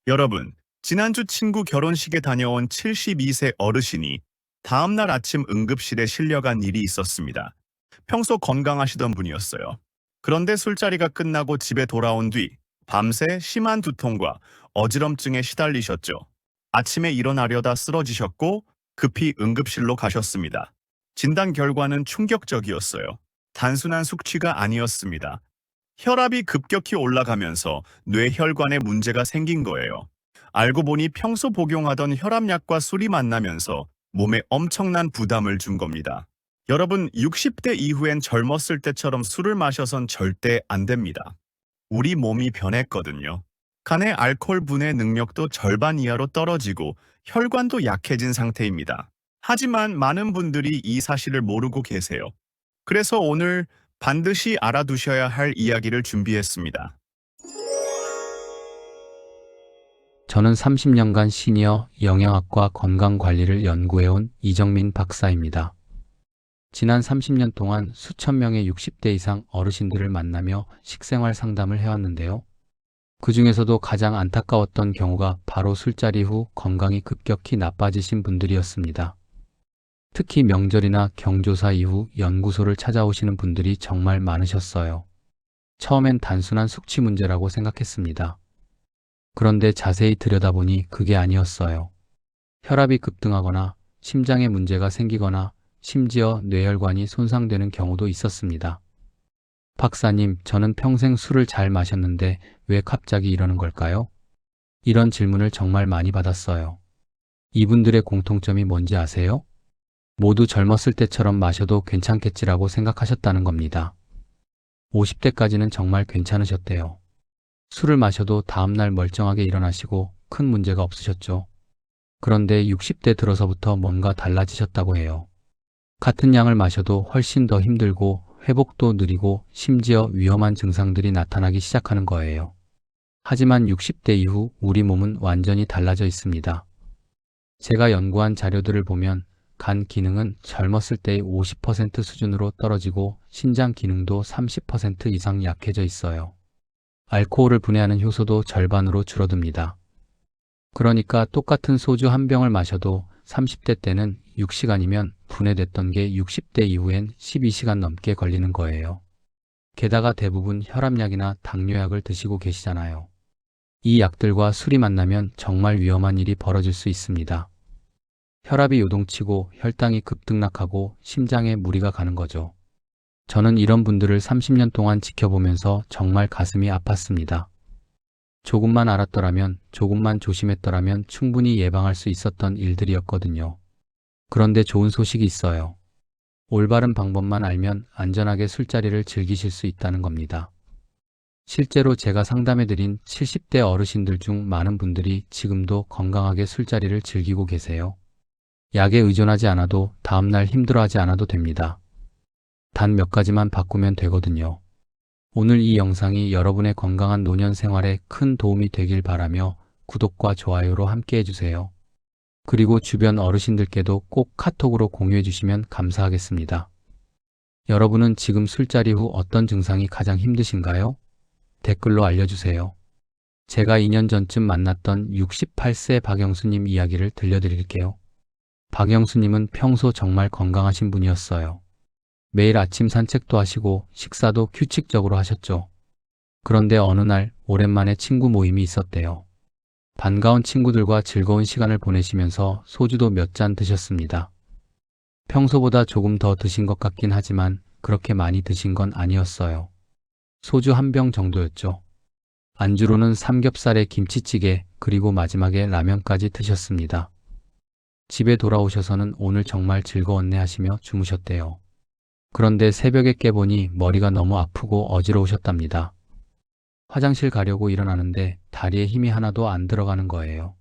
여러분, 지난주 친구 결혼식에 다녀온 72세 어르신이 다음날 아침 응급실에 실려간 일이 있었습니다. 평소 건강하시던 분이었어요. 그런데 술자리가 끝나고 집에 돌아온 뒤 밤새 심한 두통과 어지럼증에 시달리셨죠. 아침에 일어나려다 쓰러지셨고 급히 응급실로 가셨습니다. 진단 결과는 충격적이었어요. 단순한 숙취가 아니었습니다. 혈압이 급격히 올라가면서 뇌혈관에 문제가 생긴 거예요. 알고 보니 평소 복용하던 혈압약과 술이 만나면서 몸에 엄청난 부담을 준 겁니다. 여러분, 60대 이후엔 젊었을 때처럼 술을 마셔선 절대 안 됩니다. 우리 몸이 변했거든요. 간의 알코올 분해 능력도 절반 이하로 떨어지고 혈관도 약해진 상태입니다. 하지만 많은 분들이 이 사실을 모르고 계세요. 그래서 오늘 반드시 알아두셔야 할 이야기를 준비했습니다. 저는 30년간 시니어 영양학과 건강관리를 연구해온 이정민 박사입니다. 지난 30년 동안 수천 명의 60대 이상 어르신들을 만나며 식생활 상담을 해왔는데요. 그 중에서도 가장 안타까웠던 경우가 바로 술자리 후 건강이 급격히 나빠지신 분들이었습니다. 특히 명절이나 경조사 이후 연구소를 찾아오시는 분들이 정말 많으셨어요. 처음엔 단순한 숙취 문제라고 생각했습니다. 그런데 자세히 들여다보니 그게 아니었어요. 혈압이 급등하거나 심장에 문제가 생기거나 심지어 뇌혈관이 손상되는 경우도 있었습니다. 박사님, 저는 평생 술을 잘 마셨는데 왜 갑자기 이러는 걸까요? 이런 질문을 정말 많이 받았어요. 이분들의 공통점이 뭔지 아세요? 모두 젊었을 때처럼 마셔도 괜찮겠지라고 생각하셨다는 겁니다. 50대까지는 정말 괜찮으셨대요. 술을 마셔도 다음날 멀쩡하게 일어나시고 큰 문제가 없으셨죠. 그런데 60대 들어서부터 뭔가 달라지셨다고 해요. 같은 양을 마셔도 훨씬 더 힘들고 회복도 느리고 심지어 위험한 증상들이 나타나기 시작하는 거예요. 하지만 60대 이후 우리 몸은 완전히 달라져 있습니다. 제가 연구한 자료들을 보면 간 기능은 젊었을 때의 50% 수준으로 떨어지고 신장 기능도 30% 이상 약해져 있어요. 알코올을 분해하는 효소도 절반으로 줄어듭니다. 그러니까 똑같은 소주 한 병을 마셔도 30대 때는 6시간이면 분해됐던 게 60대 이후엔 12시간 넘게 걸리는 거예요. 게다가 대부분 혈압약이나 당뇨약을 드시고 계시잖아요. 이 약들과 술이 만나면 정말 위험한 일이 벌어질 수 있습니다. 혈압이 요동치고 혈당이 급등락하고 심장에 무리가 가는 거죠. 저는 이런 분들을 30년 동안 지켜보면서 정말 가슴이 아팠습니다. 조금만 알았더라면, 조금만 조심했더라면 충분히 예방할 수 있었던 일들이었거든요. 그런데 좋은 소식이 있어요. 올바른 방법만 알면 안전하게 술자리를 즐기실 수 있다는 겁니다. 실제로 제가 상담해드린 70대 어르신들 중 많은 분들이 지금도 건강하게 술자리를 즐기고 계세요. 약에 의존하지 않아도 다음날 힘들어하지 않아도 됩니다. 단 몇 가지만 바꾸면 되거든요. 오늘 이 영상이 여러분의 건강한 노년 생활에 큰 도움이 되길 바라며 구독과 좋아요로 함께 해주세요. 그리고 주변 어르신들께도 꼭 카톡으로 공유해 주시면 감사하겠습니다. 여러분은 지금 술자리 후 어떤 증상이 가장 힘드신가요? 댓글로 알려주세요. 제가 2년 전쯤 만났던 68세 박영수님 이야기를 들려드릴게요. 박영수님은 평소 정말 건강하신 분이었어요. 매일 아침 산책도 하시고 식사도 규칙적으로 하셨죠. 그런데 어느 날 오랜만에 친구 모임이 있었대요. 반가운 친구들과 즐거운 시간을 보내시면서 소주도 몇 잔 드셨습니다. 평소보다 조금 더 드신 것 같긴 하지만 그렇게 많이 드신 건 아니었어요. 소주 한 병 정도였죠. 안주로는 삼겹살에 김치찌개 그리고 마지막에 라면까지 드셨습니다. 집에 돌아오셔서는 오늘 정말 즐거웠네 하시며 주무셨대요. 그런데 새벽에 깨보니 머리가 너무 아프고 어지러우셨답니다. 화장실 가려고 일어나는데 다리에 힘이 하나도 안 들어가는 거예요.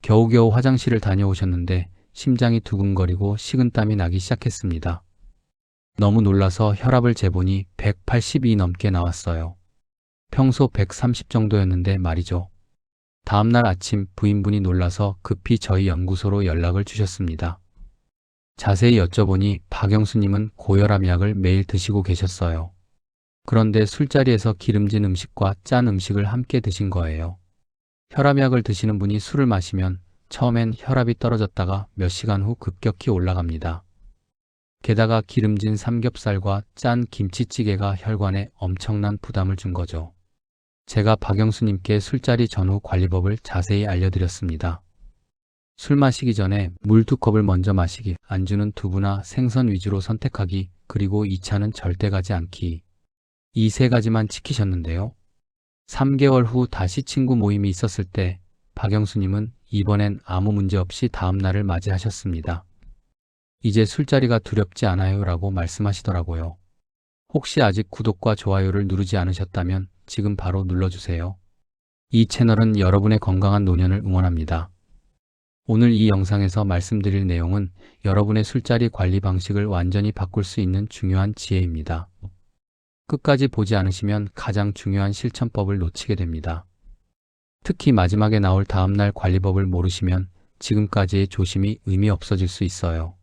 겨우겨우 화장실을 다녀오셨는데 심장이 두근거리고 식은땀이 나기 시작했습니다. 너무 놀라서 혈압을 재보니 180이 넘게 나왔어요. 평소 130 정도였는데 말이죠. 다음날 아침 부인분이 놀라서 급히 저희 연구소로 연락을 주셨습니다. 자세히 여쭤보니 박영수님은 고혈압약을 매일 드시고 계셨어요. 그런데 술자리에서 기름진 음식과 짠 음식을 함께 드신 거예요. 혈압약을 드시는 분이 술을 마시면 처음엔 혈압이 떨어졌다가 몇 시간 후 급격히 올라갑니다. 게다가 기름진 삼겹살과 짠 김치찌개가 혈관에 엄청난 부담을 준 거죠. 제가 박영수님께 술자리 전후 관리법을 자세히 알려드렸습니다. 술 마시기 전에 물 2컵을 먼저 마시기, 안주는 두부나 생선 위주로 선택하기, 그리고 2차는 절대 가지 않기. 이 3가지만 지키셨는데요. 3개월 후 다시 친구 모임이 있었을 때 박영수님은 이번엔 아무 문제 없이 다음 날을 맞이하셨습니다. 이제 술자리가 두렵지 않아요 라고 말씀하시더라고요. 혹시 아직 구독과 좋아요를 누르지 않으셨다면 지금 바로 눌러주세요. 이 채널은 여러분의 건강한 노년을 응원합니다. 오늘 이 영상에서 말씀드릴 내용은 여러분의 술자리 관리 방식을 완전히 바꿀 수 있는 중요한 지혜입니다. 끝까지 보지 않으시면 가장 중요한 실천법을 놓치게 됩니다. 특히 마지막에 나올 다음날 관리법을 모르시면 지금까지의 조심이 의미 없어질 수 있어요.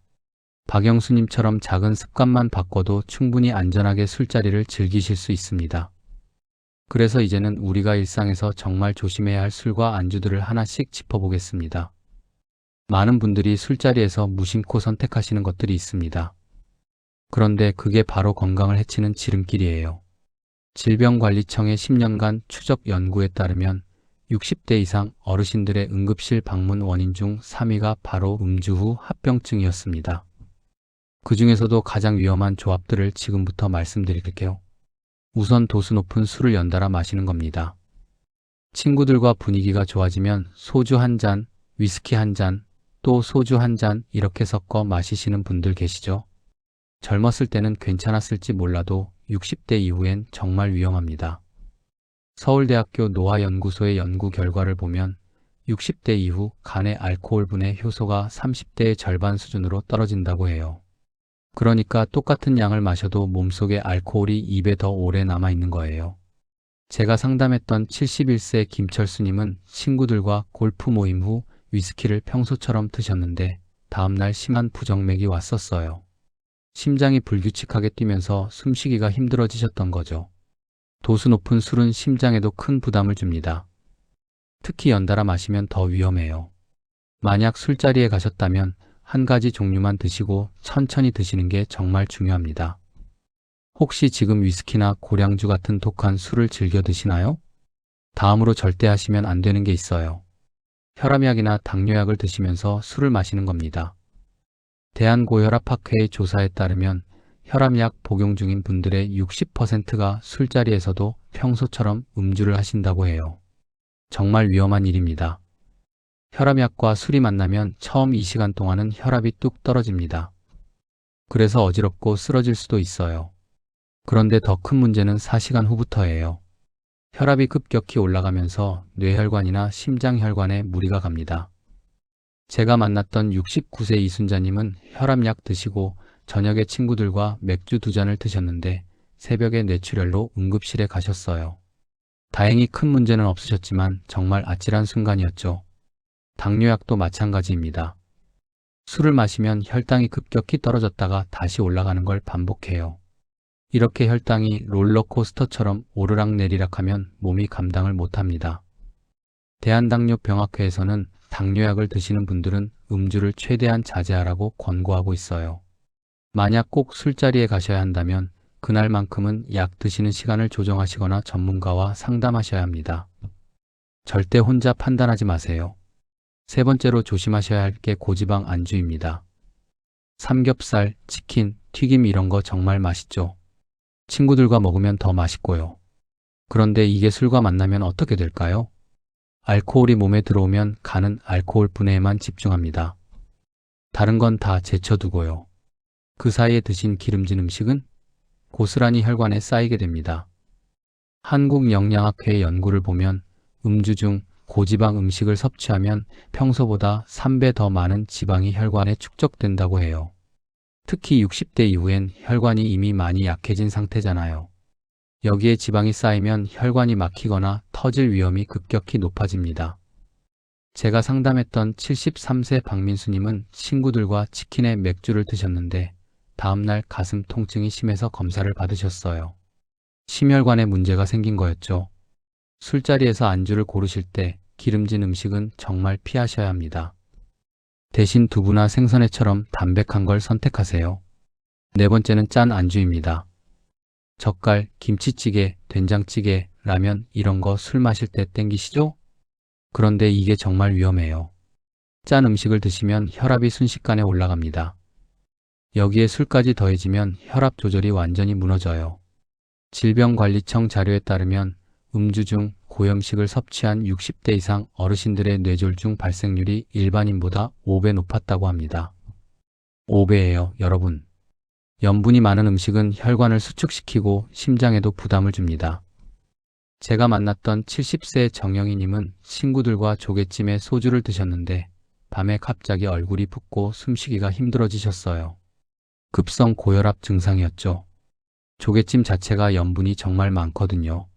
박영수님처럼 작은 습관만 바꿔도 충분히 안전하게 술자리를 즐기실 수 있습니다. 그래서 이제는 우리가 일상에서 정말 조심해야 할 술과 안주들을 하나씩 짚어보겠습니다. 많은 분들이 술자리에서 무심코 선택하시는 것들이 있습니다. 그런데 그게 바로 건강을 해치는 지름길이에요. 질병관리청의 10년간 추적 연구에 따르면 60대 이상 어르신들의 응급실 방문 원인 중 3위가 바로 음주 후 합병증이었습니다. 그 중에서도 가장 위험한 조합들을 지금부터 말씀드릴게요. 우선 도수 높은 술을 연달아 마시는 겁니다. 친구들과 분위기가 좋아지면 소주 한 잔, 위스키 한 잔, 또 소주 한 잔 이렇게 섞어 마시시는 분들 계시죠? 젊었을 때는 괜찮았을지 몰라도 60대 이후엔 정말 위험합니다. 서울대학교 노화연구소의 연구 결과를 보면 60대 이후 간의 알코올 분해 효소가 30대의 절반 수준으로 떨어진다고 해요. 그러니까 똑같은 양을 마셔도 몸속에 알코올이 입에 더 오래 남아있는 거예요. 제가 상담했던 71세 김철수님은 친구들과 골프 모임 후 위스키를 평소처럼 드셨는데 다음날 심한 부정맥이 왔었어요. 심장이 불규칙하게 뛰면서 숨쉬기가 힘들어지셨던 거죠. 도수 높은 술은 심장에도 큰 부담을 줍니다. 특히 연달아 마시면 더 위험해요. 만약 술자리에 가셨다면 한 가지 종류만 드시고 천천히 드시는 게 정말 중요합니다. 혹시 지금 위스키나 고량주 같은 독한 술을 즐겨 드시나요? 다음으로 절대 하시면 안 되는 게 있어요. 혈압약이나 당뇨약을 드시면서 술을 마시는 겁니다. 대한고혈압학회의 조사에 따르면 혈압약 복용 중인 분들의 60%가 술자리에서도 평소처럼 음주를 하신다고 해요. 정말 위험한 일입니다. 혈압약과 술이 만나면 처음 2시간 동안은 혈압이 뚝 떨어집니다. 그래서 어지럽고 쓰러질 수도 있어요. 그런데 더 큰 문제는 4시간 후부터예요. 혈압이 급격히 올라가면서 뇌혈관이나 심장혈관에 무리가 갑니다. 제가 만났던 69세 이순자님은 혈압약 드시고 저녁에 친구들과 맥주 2잔을 드셨는데 새벽에 뇌출혈로 응급실에 가셨어요. 다행히 큰 문제는 없으셨지만 정말 아찔한 순간이었죠. 당뇨약도 마찬가지입니다. 술을 마시면 혈당이 급격히 떨어졌다가 다시 올라가는 걸 반복해요. 이렇게 혈당이 롤러코스터처럼 오르락내리락 하면 몸이 감당을 못합니다. 대한당뇨병학회에서는 당뇨약을 드시는 분들은 음주를 최대한 자제하라고 권고하고 있어요. 만약 꼭 술자리에 가셔야 한다면 그날만큼은 약 드시는 시간을 조정하시거나 전문가와 상담하셔야 합니다. 절대 혼자 판단하지 마세요. 3번째로 조심하셔야 할 게 고지방 안주입니다. 삼겹살, 치킨, 튀김 이런 거 정말 맛있죠. 친구들과 먹으면 더 맛있고요. 그런데 이게 술과 만나면 어떻게 될까요? 알코올이 몸에 들어오면 간은 알코올 분해에만 집중합니다. 다른 건 다 제쳐두고요. 그 사이에 드신 기름진 음식은 고스란히 혈관에 쌓이게 됩니다. 한국영양학회의 연구를 보면 음주 중 고지방 음식을 섭취하면 평소보다 3배 더 많은 지방이 혈관에 축적된다고 해요. 특히 60대 이후엔 혈관이 이미 많이 약해진 상태잖아요. 여기에 지방이 쌓이면 혈관이 막히거나 터질 위험이 급격히 높아집니다. 제가 상담했던 73세 박민수님은 친구들과 치킨에 맥주를 드셨는데 다음날 가슴 통증이 심해서 검사를 받으셨어요. 심혈관에 문제가 생긴 거였죠. 술자리에서 안주를 고르실 때 기름진 음식은 정말 피하셔야 합니다. 대신 두부나 생선회처럼 담백한 걸 선택하세요. 네 번째는 짠 안주입니다. 젓갈, 김치찌개, 된장찌개, 라면 이런 거 술 마실 때 땡기시죠? 그런데 이게 정말 위험해요. 짠 음식을 드시면 혈압이 순식간에 올라갑니다. 여기에 술까지 더해지면 혈압 조절이 완전히 무너져요. 질병관리청 자료에 따르면 음주 중 고염식을 섭취한 60대 이상 어르신들의 뇌졸중 발생률이 일반인보다 5배 높았다고 합니다. 5배예요, 여러분. 염분이 많은 음식은 혈관을 수축시키고 심장에도 부담을 줍니다. 제가 만났던 70세 정영희님은 친구들과 조개찜에 소주를 드셨는데 밤에 갑자기 얼굴이 붓고 숨쉬기가 힘들어지셨어요. 급성 고혈압 증상이었죠. 조개찜 자체가 염분이 정말 많거든요.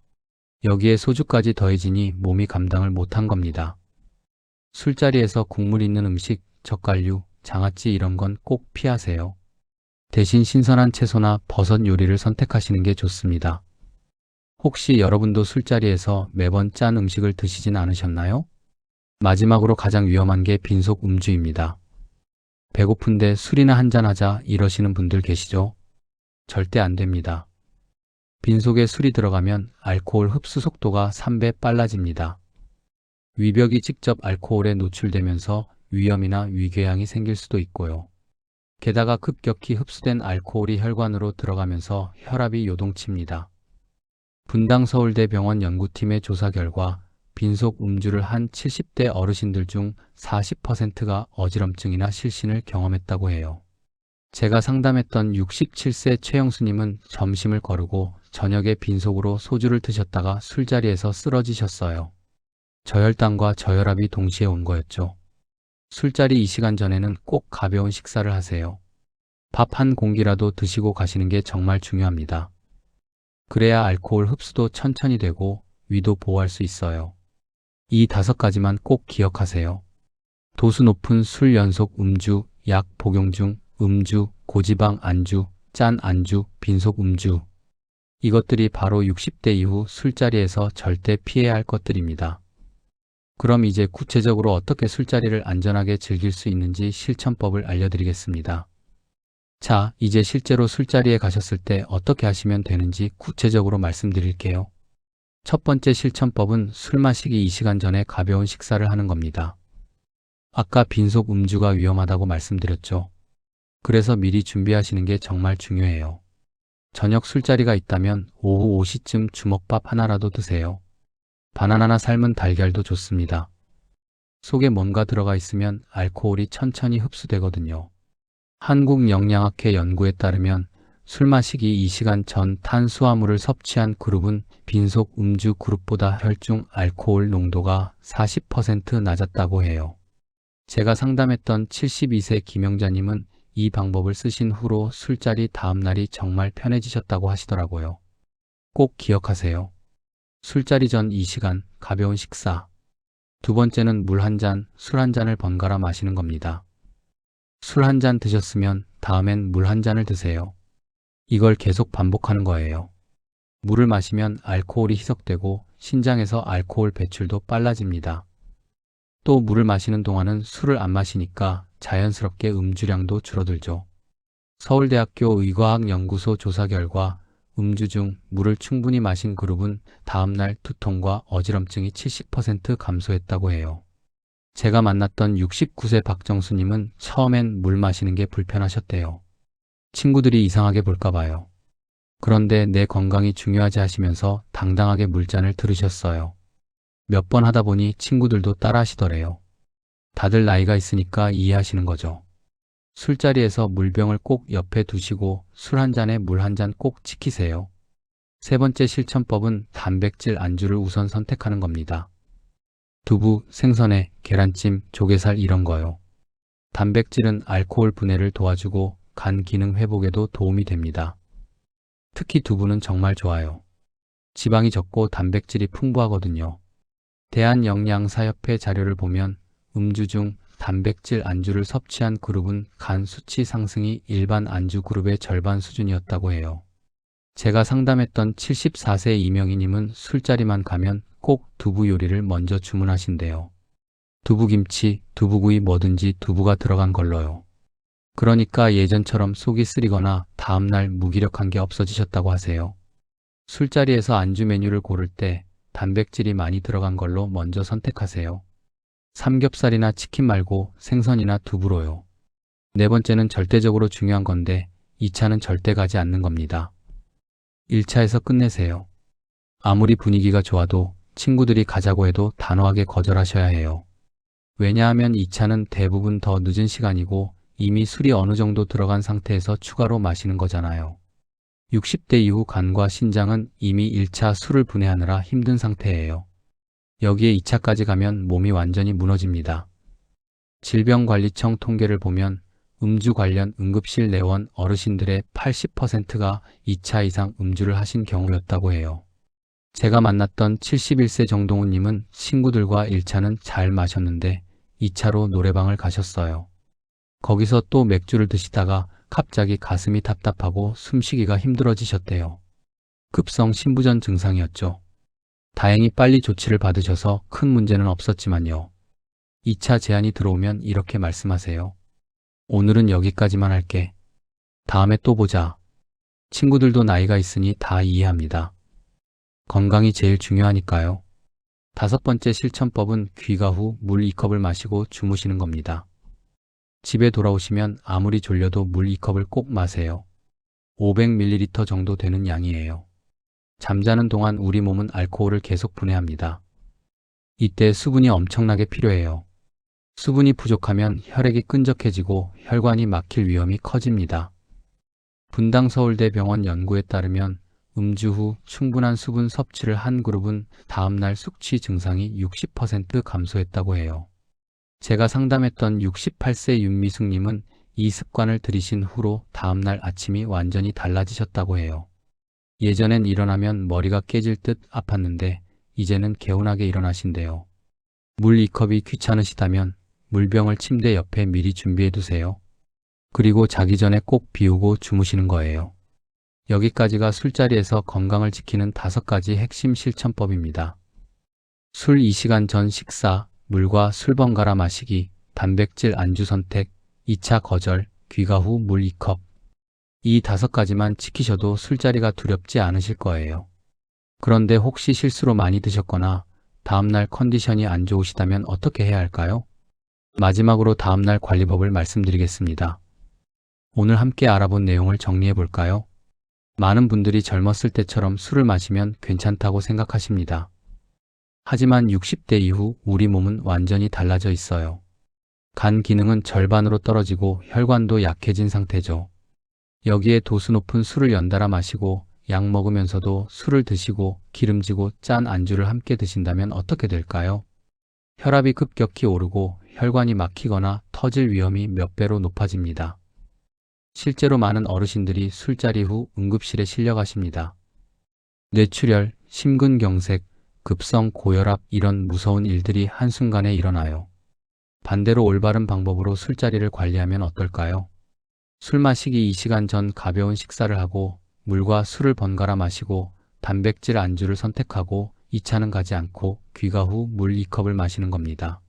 여기에 소주까지 더해지니 몸이 감당을 못한 겁니다. 술자리에서 국물 있는 음식, 젓갈류, 장아찌 이런 건 꼭 피하세요. 대신 신선한 채소나 버섯 요리를 선택하시는 게 좋습니다. 혹시 여러분도 술자리에서 매번 짠 음식을 드시진 않으셨나요? 마지막으로 가장 위험한 게 빈속 음주입니다. 배고픈데 술이나 한잔하자 이러시는 분들 계시죠? 절대 안 됩니다. 빈속에 술이 들어가면 알코올 흡수 속도가 3배 빨라집니다. 위벽이 직접 알코올에 노출되면서 위염이나 위궤양이 생길 수도 있고요. 게다가 급격히 흡수된 알코올이 혈관으로 들어가면서 혈압이 요동칩니다. 분당 서울대병원 연구팀의 조사 결과 빈속 음주를 한 70대 어르신들 중 40%가 어지럼증이나 실신을 경험했다고 해요. 제가 상담했던 67세 최영수님은 점심을 거르고 저녁에 빈속으로 소주를 드셨다가 술자리에서 쓰러지셨어요. 저혈당과 저혈압이 동시에 온 거였죠. 술자리 이 시간 전에는 꼭 가벼운 식사를 하세요. 밥 한 공기라도 드시고 가시는 게 정말 중요합니다. 그래야 알코올 흡수도 천천히 되고 위도 보호할 수 있어요. 이 5가지만 꼭 기억하세요. 도수 높은 술 연속 음주, 약 복용 중 음주, 고지방 안주, 짠 안주, 빈속 음주. 이것들이 바로 60대 이후 술자리에서 절대 피해야 할 것들입니다. 그럼 이제 구체적으로 어떻게 술자리를 안전하게 즐길 수 있는지 실천법을 알려드리겠습니다. 자, 이제 실제로 술자리에 가셨을 때 어떻게 하시면 되는지 구체적으로 말씀드릴게요. 첫 번째 실천법은 술 마시기 2시간 전에 가벼운 식사를 하는 겁니다. 아까 빈속 음주가 위험하다고 말씀드렸죠. 그래서 미리 준비하시는 게 정말 중요해요. 저녁 술자리가 있다면 오후 5시쯤 주먹밥 하나라도 드세요. 바나나나 삶은 달걀도 좋습니다. 속에 뭔가 들어가 있으면 알코올이 천천히 흡수되거든요. 한국영양학회 연구에 따르면 술 마시기 2시간 전 탄수화물을 섭취한 그룹은 빈속 음주 그룹보다 혈중 알코올 농도가 40% 낮았다고 해요. 제가 상담했던 72세 김영자님은 이 방법을 쓰신 후로 술자리 다음날이 정말 편해지셨다고 하시더라고요. 꼭 기억하세요. 술자리 전 2시간 가벼운 식사. 두 번째는 물 한 잔, 술 한 잔을 번갈아 마시는 겁니다. 술 한 잔 드셨으면 다음엔 물 한 잔을 드세요. 이걸 계속 반복하는 거예요. 물을 마시면 알코올이 희석되고 신장에서 알코올 배출도 빨라집니다. 또 물을 마시는 동안은 술을 안 마시니까 자연스럽게 음주량도 줄어들죠. 서울대학교 의과학연구소 조사 결과 음주 중 물을 충분히 마신 그룹은 다음날 두통과 어지럼증이 70% 감소했다고 해요. 제가 만났던 69세 박정수님은 처음엔 물 마시는 게 불편하셨대요. 친구들이 이상하게 볼까 봐요. 그런데 내 건강이 중요하지 하시면서 당당하게 물잔을 들으셨어요. 몇 번 하다 보니 친구들도 따라 하시더래요. 다들 나이가 있으니까 이해하시는 거죠. 술자리에서 물병을 꼭 옆에 두시고 술 한 잔에 물 한 잔 꼭 지키세요. 세 번째 실천법은 단백질 안주를 우선 선택하는 겁니다. 두부, 생선회, 계란찜, 조개살 이런 거요. 단백질은 알코올 분해를 도와주고 간 기능 회복에도 도움이 됩니다. 특히 두부는 정말 좋아요. 지방이 적고 단백질이 풍부하거든요. 대한영양사협회 자료를 보면 음주 중 단백질 안주를 섭취한 그룹은 간 수치 상승이 일반 안주 그룹의 절반 수준이었다고 해요. 제가 상담했던 74세 이명희님은 술자리만 가면 꼭 두부 요리를 먼저 주문하신대요. 두부김치, 두부구이 뭐든지 두부가 들어간 걸로요. 그러니까 예전처럼 속이 쓰리거나 다음날 무기력한 게 없어지셨다고 하세요. 술자리에서 안주 메뉴를 고를 때 단백질이 많이 들어간 걸로 먼저 선택하세요. 삼겹살이나 치킨 말고 생선이나 두부로요. 네 번째는 절대적으로 중요한 건데 2차는 절대 가지 않는 겁니다. 1차에서 끝내세요. 아무리 분위기가 좋아도 친구들이 가자고 해도 단호하게 거절하셔야 해요. 왜냐하면 2차는 대부분 더 늦은 시간이고 이미 술이 어느 정도 들어간 상태에서 추가로 마시는 거잖아요. 60대 이후 간과 신장은 이미 1차 술을 분해하느라 힘든 상태예요. 여기에 2차까지 가면 몸이 완전히 무너집니다. 질병관리청 통계를 보면 음주 관련 응급실 내원 어르신들의 80%가 2차 이상 음주를 하신 경우였다고 해요. 제가 만났던 71세 정동훈님은 친구들과 1차는 잘 마셨는데 2차로 노래방을 가셨어요. 거기서 또 맥주를 드시다가 갑자기 가슴이 답답하고 숨쉬기가 힘들어지셨대요. 급성 심부전 증상이었죠. 다행히 빨리 조치를 받으셔서 큰 문제는 없었지만요. 2차 제안이 들어오면 이렇게 말씀하세요. 오늘은 여기까지만 할게. 다음에 또 보자. 친구들도 나이가 있으니 다 이해합니다. 건강이 제일 중요하니까요. 5번째 실천법은 귀가 후 물 2컵을 마시고 주무시는 겁니다. 집에 돌아오시면 아무리 졸려도 물 2컵을 꼭 마세요. 500ml 정도 되는 양이에요. 잠자는 동안 우리 몸은 알코올을 계속 분해합니다. 이때 수분이 엄청나게 필요해요. 수분이 부족하면 혈액이 끈적해지고 혈관이 막힐 위험이 커집니다. 분당서울대병원 연구에 따르면 음주 후 충분한 수분 섭취를 한 그룹은 다음날 숙취 증상이 60% 감소했다고 해요. 제가 상담했던 68세 윤미숙님은 이 습관을 들이신 후로 다음날 아침이 완전히 달라지셨다고 해요. 예전엔 일어나면 머리가 깨질 듯 아팠는데 이제는 개운하게 일어나신대요. 물 2컵이 귀찮으시다면 물병을 침대 옆에 미리 준비해 두세요. 그리고 자기 전에 꼭 비우고 주무시는 거예요. 여기까지가 술자리에서 건강을 지키는 5가지 핵심 실천법입니다. 술 2시간 전 식사, 물과 술 번갈아 마시기, 단백질 안주 선택, 2차 거절, 귀가 후 물 2컵. 이 5가지만 지키셔도 술자리가 두렵지 않으실 거예요. 그런데 혹시 실수로 많이 드셨거나 다음날 컨디션이 안 좋으시다면 어떻게 해야 할까요? 마지막으로 다음날 관리법을 말씀드리겠습니다. 오늘 함께 알아본 내용을 정리해 볼까요? 많은 분들이 젊었을 때처럼 술을 마시면 괜찮다고 생각하십니다. 하지만 60대 이후 우리 몸은 완전히 달라져 있어요. 간 기능은 절반으로 떨어지고 혈관도 약해진 상태죠. 여기에 도수 높은 술을 연달아 마시고 약 먹으면서도 술을 드시고 기름지고 짠 안주를 함께 드신다면 어떻게 될까요? 혈압이 급격히 오르고 혈관이 막히거나 터질 위험이 몇 배로 높아집니다. 실제로 많은 어르신들이 술자리 후 응급실에 실려가십니다. 뇌출혈, 심근경색, 급성 고혈압 이런 무서운 일들이 한순간에 일어나요. 반대로 올바른 방법으로 술자리를 관리하면 어떨까요? 술 마시기 2시간 전 가벼운 식사를 하고 물과 술을 번갈아 마시고 단백질 안주를 선택하고 2차는 가지 않고 귀가 후 물 2컵을 마시는 겁니다.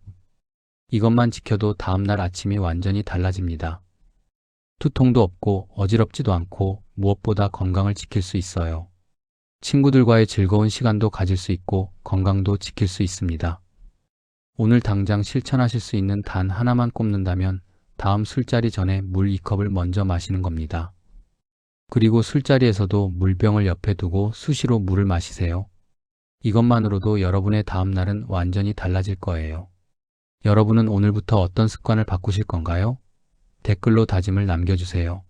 이것만 지켜도 다음날 아침이 완전히 달라집니다. 두통도 없고 어지럽지도 않고 무엇보다 건강을 지킬 수 있어요. 친구들과의 즐거운 시간도 가질 수 있고 건강도 지킬 수 있습니다. 오늘 당장 실천하실 수 있는 단 하나만 꼽는다면 다음 술자리 전에 물 2컵을 먼저 마시는 겁니다. 그리고 술자리에서도 물병을 옆에 두고 수시로 물을 마시세요. 이것만으로도 여러분의 다음 날은 완전히 달라질 거예요. 여러분은 오늘부터 어떤 습관을 바꾸실 건가요? 댓글로 다짐을 남겨주세요.